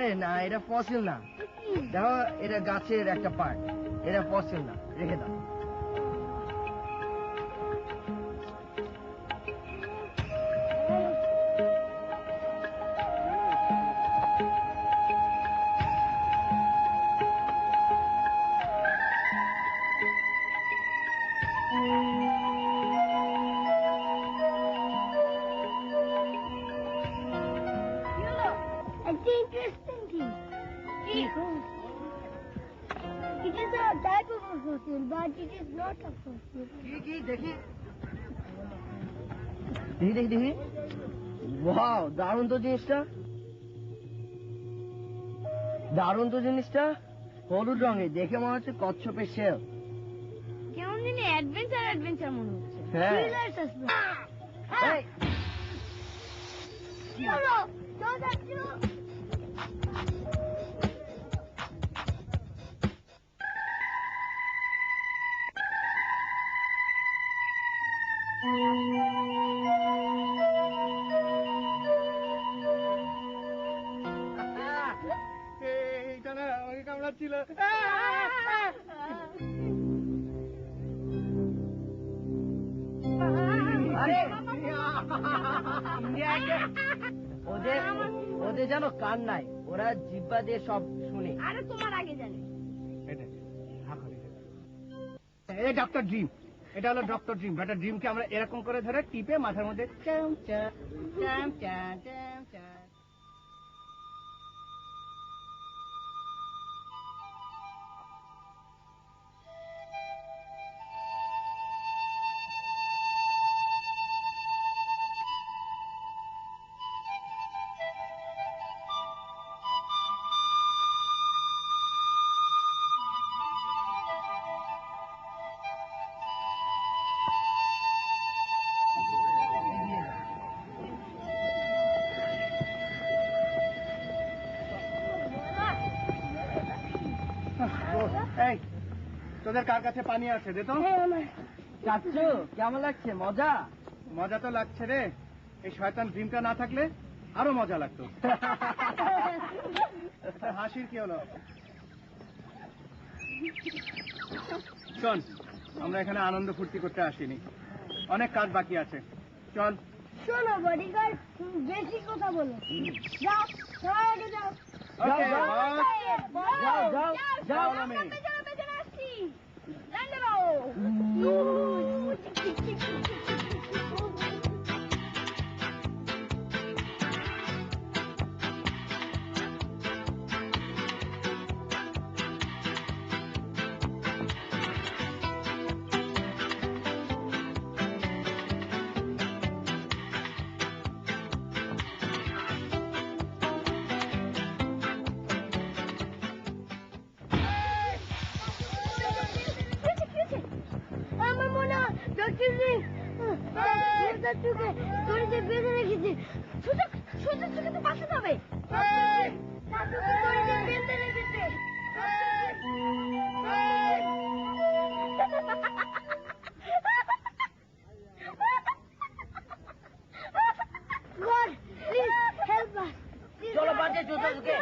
আরে না, এটা ফসিল না। দেখো, এটা গাছের একটা পার্ট, এটা ফসিল না, রেখে দাও। It is a type of a fossil, but it is not a fossil. দেখি দেখি দেখি দেখি। ওয়াও, দারুণ তো জিনিসটা, দারুণ তো জিনিসটা। হলুদ রঙে, দেখে মনে হচ্ছে কচ্ছপের শেল। কেমন জানি অ্যাডভেঞ্চার অ্যাডভেঞ্চার মনে হচ্ছে। হ্যাঁ। চলো, চলো। এইটা না আমাকে কামড়াচ্ছিল। ওদের যেন কান নাই, ওরা জিহ্বা দিয়ে সব শুনে। আরে তোমার আগে জানি। এই ডক্টর ড্রিম, এটা হলো ডক্টর ড্রিম। একটা ড্রিমকে আমরা এরকম করে ধরে টিপে মাথার মধ্যে এই, তোদের কার কাছে পানি আছে দে তো। চাচ্ছু, কেমন লাগছে? মজা? মজা তো লাগছে রে। এই শয়তান ড্রিমটা না থাকলে আরো মজা লাগতো। হাসির কি হলো? শোন, আমরা এখানে আনন্দ ফুর্তি করতে আসিনি, অনেক কাজ বাকি আছে। চল। শোনো বডিগার্ড, তুমি বেশি কথা বলো। যাও, সবাই আগে যাও। ওকে, যাও যাও যাও। আমরা পেছনে আসছি। লাইনে যাও। আমার মনে হয় দড়িতে বেঁধে রেখেছে। সোজা সোজা তো বাঁচতে হবে। দড়িতে বেঁধে রেখেছে। God, please help us. চলো বাজে জুতো ঢুকে।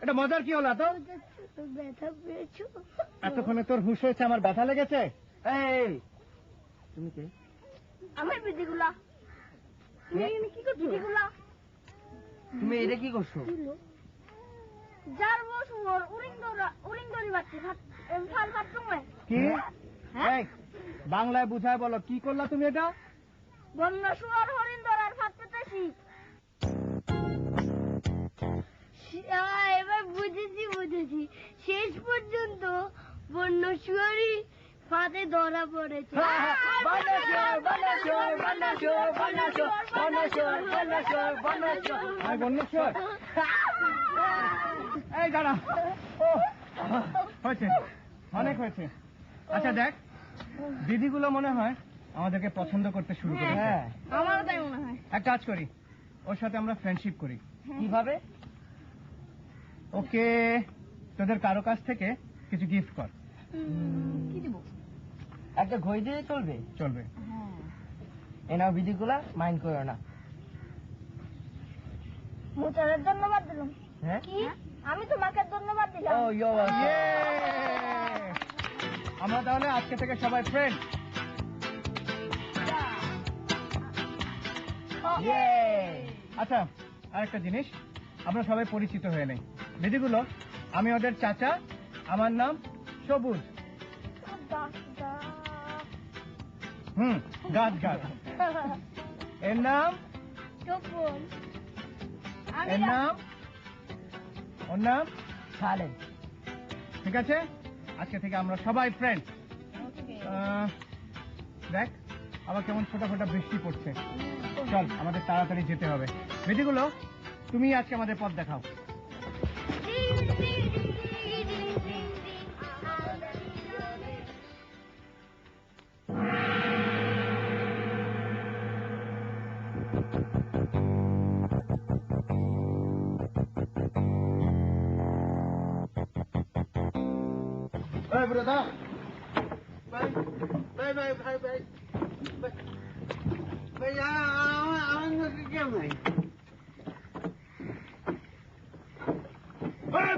এটা মজার কি হলো? তো ব্যথা পেয়েছো? এতক্ষণে তোর হুঁশ হয়েছে আমার ব্যথা লেগেছে? এই, তুমি কে? আমার বিদিগুলা। তুমি কি করছো? বিদিগুলা তুমি এটা কি করছো? যার বস মোর উরিংদরি বাচ্চা ফাল ফাটুমে। কি? এই, বাংলায় বুঝায় বলো, কি করলা তুমি এটা? বন্য শুয়ার হরিণ ধরার ফাঁদ পেতেছি। বন্যশুয়ারি ফাঁদে ধরা পড়েছে। বন্যেশ্বর এই দাঁড়া হয়েছে অনেক হয়েছে। আচ্ছা দেখ দিদিগুলো মনে হয় আমাদেরকে পছন্দ করতে শুরু করেছে। আমারও তাই মনে হয়। এক কাজ করি ওর সাথে আমরা ফ্রেন্ডশিপ করি। কিভাবে? ওকে তোদের কারো কাছ থেকে কিছু গিফট কর। কি দিব? একটা ঘড়ি দিয়ে চলবে? চলবে। এনাও বিধিগুলা মাইন্ড করো না। মোচারের ধন্যবাদ দিলাম। হ্যাঁ কি? আমি তোমাকে ধন্যবাদ দিলাম। ও ইয়ো Yay! আমরা তাহলে আজকে থেকে সবাই ফ্রেন্ড। আচ্ছা আরেকটা জিনিস আমরা সবাই পরিচিত হয়ে নেই। দিদিগুলো আমি ওদের চাচা, আমার নাম সবুজ। গাছ গাছ। এর নাম টপন। এর নাম ওর নাম সালেন। ঠিক আছে আজকে থেকে আমরা সবাই ফ্রেন্ড। দেখ আবার কেমন ফোটা ফোটা বৃষ্টি পড়ছে। চল আমাদের তাড়াতাড়ি যেতে হবে। দিদিগুলো তুমি আজকে আমাদের পথ দেখাও। Hey, brother. Bye. Bye, bye, bye, bye. Bye, I'm not going to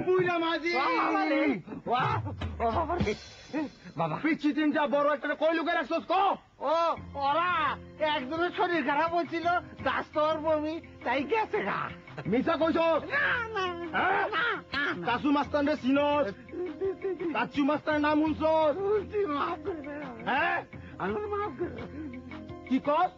বুঝলা মাঝি বাবা পিচ্ছি তিনটা বড় একটা কই লুকে রাখছস কো? ও ওরা একজনের শরীর খারাপ হয়েছিল দাস্তর বমি তাই গেছে গা। মিছা কইছস? কাসু মাস্তান রে চিনস? কাচু মাস্তানের নাম শুনছস? হ্যাঁ কি কস?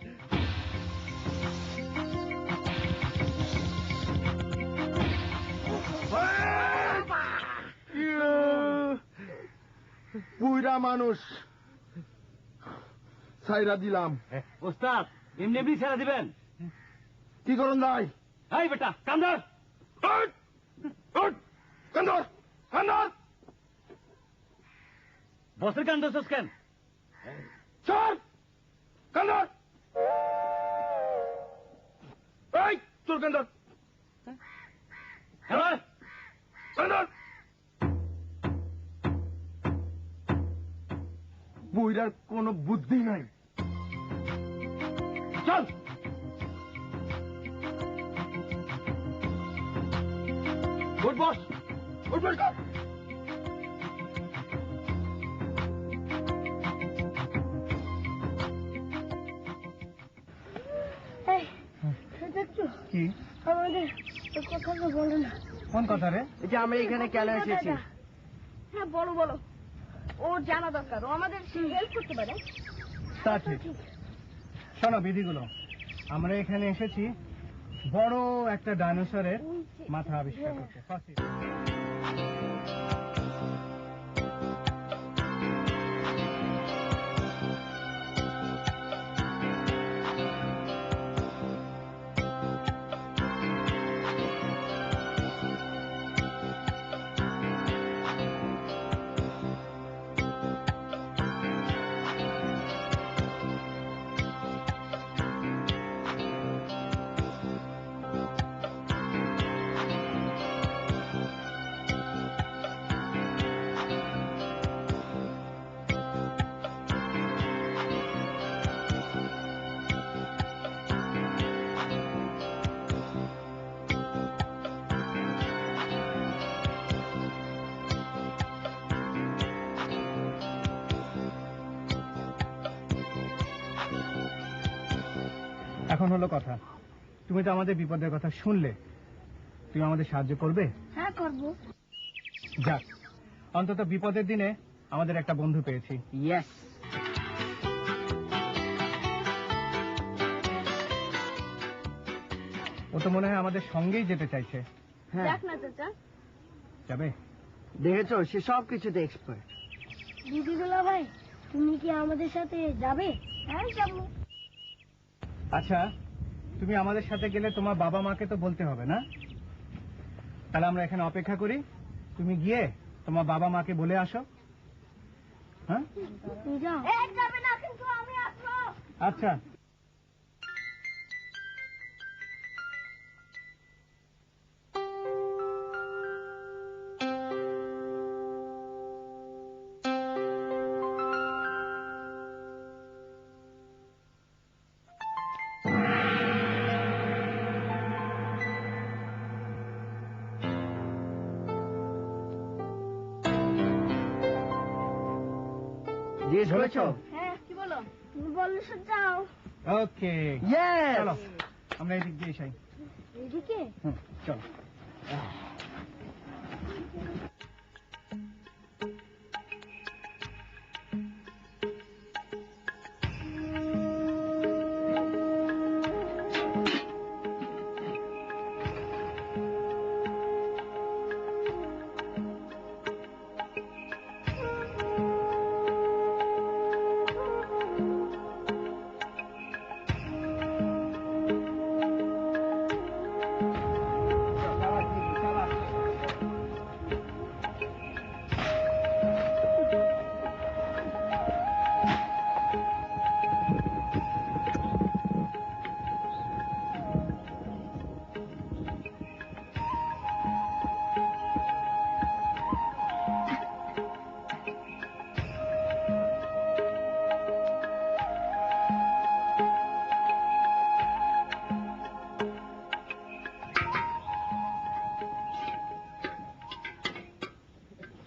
বুইরা মানুষ ছাইরা দিলাম। ওস্তাদ এমনি এমনি ছেড়ে দিবেন? কি করুন ভাই? এই বেটা কান্দর কান্দর কান্দর বসের কান্দর কেন? চল কান্দর এই তোর কান্দর কান্দর বুইরার কোনো বুদ্ধি নাই। চল উঠ বস উঠ বস কর। এই, দেখছো? কি আমাদের এই কথাটা বলো না। কোন কথা রে? এই যে আমরা এখানে কেন এসেছি? হ্যাঁ বলো বলো, ওর জানা দরকার, ও আমাদের হেল্প করতে পারে। তা ঠিক। শোনো বিধিগুলো আমরা এখানে এসেছি বড় একটা ডাইনোসরের মাথা আবিষ্কার করতে। ফসিল। এখন হলো কথা, তুমি তো আমাদের বিপদের কথা শুনলে, তুমি আমাদের সাহায্য করবে? হ্যাঁ করবো। যাক, অন্তত বিপদের দিনে আমাদের একটা বন্ধু পেয়েছি। ইয়েস। ও তো মনে হয় আমাদের সঙ্গেই যেতে চাইছে। হ্যাঁ দেখ না চাচা, যাবে? দেখেছো, সে সব কিছুতে এক্সপার্ট। দিদিগুলা ভাই, তুমি কি আমাদের সাথে যাবে? হ্যাঁ, যাবো। আচ্ছা, তুমি আমাদের সাথে গেলে তোমার বাবা মাকে তো বলতে হবে না? তাহলে আমরা এখানে অপেক্ষা করি, তুমি গিয়ে তোমার বাবা মাকে বলে আসো। হ্যাঁ, যাও। যাবে না, কিন্তু আমি আসবো। আচ্ছা। জিজ্ঞেস করেছো? হ্যাঁ, কি বলো? তুমি বললে যাও। ওকে, চলো আমরা এদিক দিয়ে যাই। এদিকে? চলো।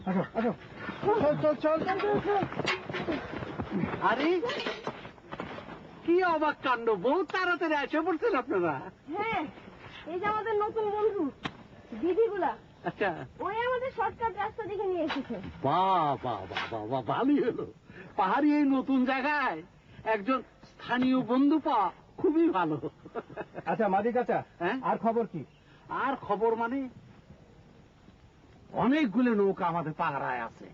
আসো আসো, চল চল চল। আরে কি অবাক কাণ্ড, বহুত তাড়াতাড়ি এসে পড়ছেন আপনারা। হ্যাঁ, এই যে আমাদের নতুন বন্ধু দিদিগুলা, আচ্ছা, ওই আমাদের শর্টকাট রাস্তা দেখে নিয়ে এসেছে। বাহ বাহ বাহ বাহ বাহ, ভালোই হলো। পাহাড়ি এই নতুন জায়গায় একজন স্থানীয় বন্ধু পাওয়া খুবই ভালো। আচ্ছা মাদি চাচা, হ্যাঁ? আর খবর কি? আর খবর মানে অনেকগুলো নৌকা আমাদের পাহারায় আছে।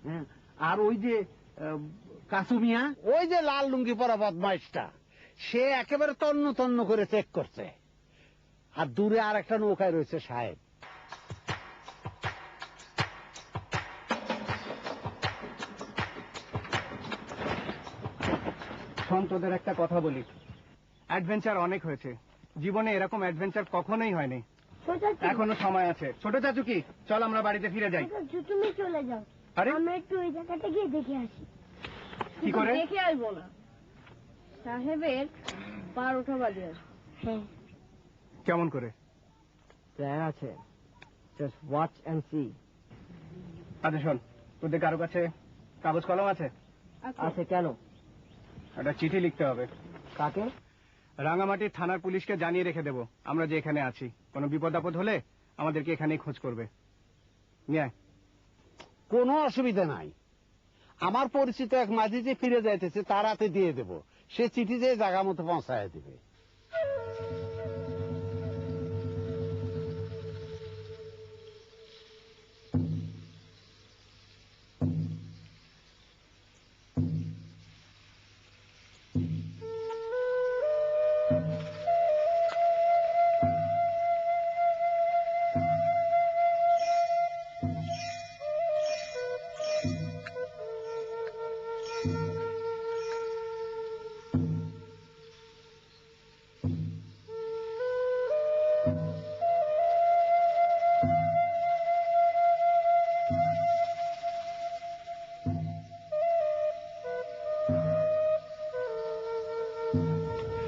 হ্যাঁ, আর ওই যে কাসুমিয়া, ওই যে লাল লুঙ্গি পরা বদমাইশটা, সে একেবারে তন্ন তন্ন করে চেক করছে। আর দূরে আর একটা নৌকায় রয়েছে সাহেব। শোন, তোদের একটা কথা বলি, অ্যাডভেঞ্চার অনেক হয়েছে, জীবনে এরকম অ্যাডভেঞ্চার কখনোই হয়নি। এখনো সময় আছে। ছোট চাচু কি, চল আমরা বাড়িতে ফিরে যাই। তুমি চলে যাও, আরে আমরা একটু ওই জায়গাটা গিয়ে দেখে আসি। কি করে? দেখে আসবো না, সাহেবের 12টা বাজে। হ্যাঁ, কেমন করে? প্ল্যান আছে, জাস্ট ওয়াচ এন্ড সি। আচ্ছা শোন, তোদের কারো কাছে কাগজ কলম আছে? আছে, কেন? একটা চিঠি লিখতে হবে। কাকে? রাঙামাটির থানার পুলিশকে জানিয়ে রেখে দেবো আমরা যে এখানে আছি, কোনো বিপদ আপদ হলে আমাদেরকে এখানেই খোঁজ করবে। নিয়ে আয়। কোনো অসুবিধা নাই, আমার পরিচিত এক মাঝি যে ফিরে যাইতেছে তার হাতে দিয়ে দেব, সে চিঠি যে জায়গা মতো পৌঁছায় দিবে।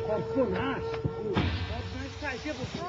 সর্বনাশ, বদমাইশটা এসে পড়ছে।